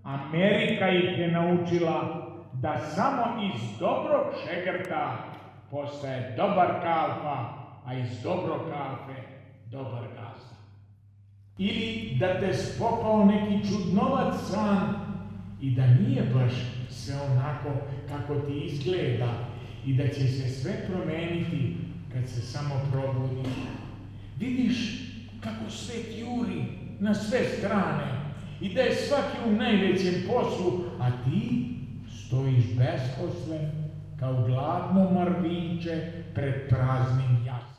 Amerika ih je naučila da samo iz dobrog šegrta postaje dobar kalfa, a iz dobrog kalfe dobar gazda. Ili da te spopao neki čudnovac san i da nije baš sve onako kako ti izgleda i da će se sve promeniti kad se samo probudiš. Vidiš kako svet juri na sve strane i da je svaki u najvećem poslu, a ti stojiš besposlen kao gladno marvinče pred praznim jaslom.